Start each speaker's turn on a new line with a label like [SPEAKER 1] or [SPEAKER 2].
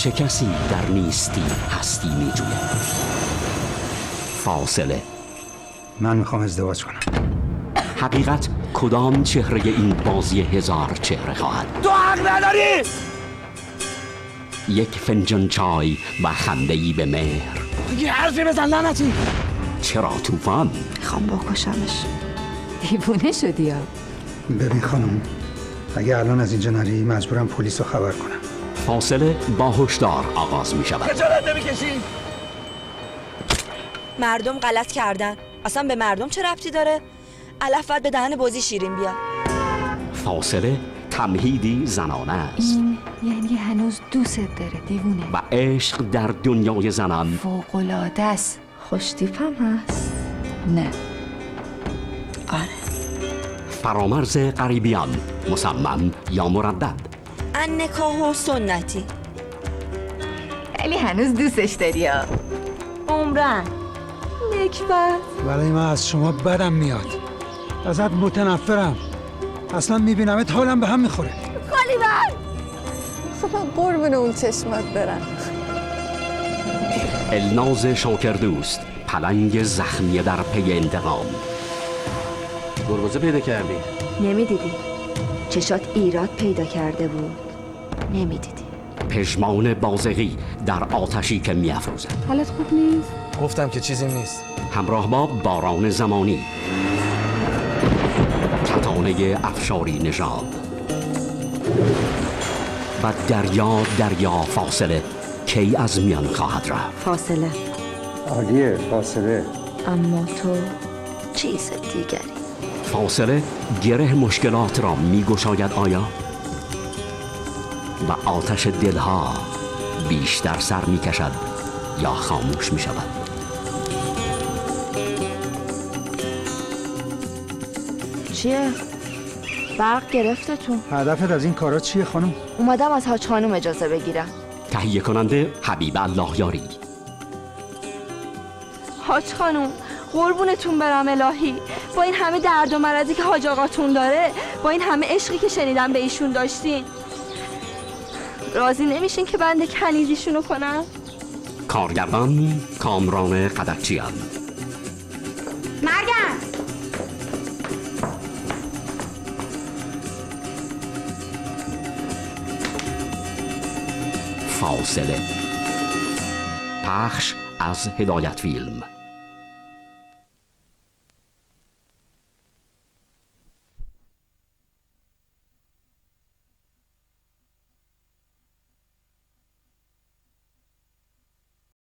[SPEAKER 1] چه کسی در نیستی هستی می جوید؟ فاصله.
[SPEAKER 2] من میخوام ازدواج کنم.
[SPEAKER 1] حقیقت کدام چهره این بازی هزار چهره خواهد؟
[SPEAKER 3] تو حق نداری!
[SPEAKER 1] یک فنجان چای و خنده‌ای به مهر.
[SPEAKER 3] یه حرفی بزن لعنتی.
[SPEAKER 1] چرا طوفان؟
[SPEAKER 4] میخوام بکشمش. دیوونه شدی ها.
[SPEAKER 2] ببین خانم، اگه الان از اینجا نری مجبورم پلیس رو خبر کنم.
[SPEAKER 1] فاصله با هشدار آغاز می شود.
[SPEAKER 3] خجالت نمیکشی؟
[SPEAKER 5] مردم غلط کردن. اصلا به مردم چه ربطی داره؟ علف باید به دهن بازی شیرین بیا.
[SPEAKER 1] فاصله تمهیدی زنانه است.
[SPEAKER 4] این یعنی هنوز دوست داره دیوونه.
[SPEAKER 1] و عشق در دنیای زنان
[SPEAKER 4] فوق‌العاده است. خوشتیپم هست؟ نه. آره.
[SPEAKER 1] فرامرز غریبیان، مصمم یا مردد؟
[SPEAKER 5] ان نکاح و سنتی.
[SPEAKER 4] ولی هنوز دوستش داری ها.
[SPEAKER 5] عمرن.
[SPEAKER 4] نکبت.
[SPEAKER 2] ولی من از شما بدم میاد. ازت متنفرم. اصلا میبینمت حالم به هم میخوره.
[SPEAKER 4] خالی بر. خب قربون اون چشمات برم.
[SPEAKER 1] الناز شاکردوست، پلنگ زخمی در پی انتقام.
[SPEAKER 3] گربزه پیدا کردی؟
[SPEAKER 5] نمیدیدی چشات ایراد پیدا کرده بود. نمیدیدی
[SPEAKER 1] پژمان بازغی در آتشی که میافروزد.
[SPEAKER 4] حالت خوب نیست؟
[SPEAKER 3] گفتم که چیزی نیست.
[SPEAKER 1] همراه با باران زمانی، کتانه افشاری نژاد و دریا فاصله کی از میان خواهد رفت؟
[SPEAKER 5] فاصله.
[SPEAKER 2] عالیه فاصله.
[SPEAKER 5] اما تو چیز دیگری.
[SPEAKER 1] فاصله گره مشکلات را میگشاید آیا؟ و آتش دلها بیشتر سر میکشد یا خاموش میشود؟
[SPEAKER 5] چیه؟ برق گرفتتون.
[SPEAKER 2] هدفت از این کارا چیه خانم؟
[SPEAKER 5] اومدم از حاج خانم اجازه بگیرم.
[SPEAKER 1] تهیه کننده حبیب الله یاری.
[SPEAKER 5] حاج خانم قربونتون برم الهی، با این همه درد و مرضی که حاج آقاتون داره، با این همه عشقی که شنیدم به ایشون داشتین، راضی نمیشین که بنده کنیزیشونو کنم؟
[SPEAKER 1] کارگردان کامران قدرچیان.
[SPEAKER 5] مرگم.
[SPEAKER 1] فاصله. پخش از هدایت فیلم.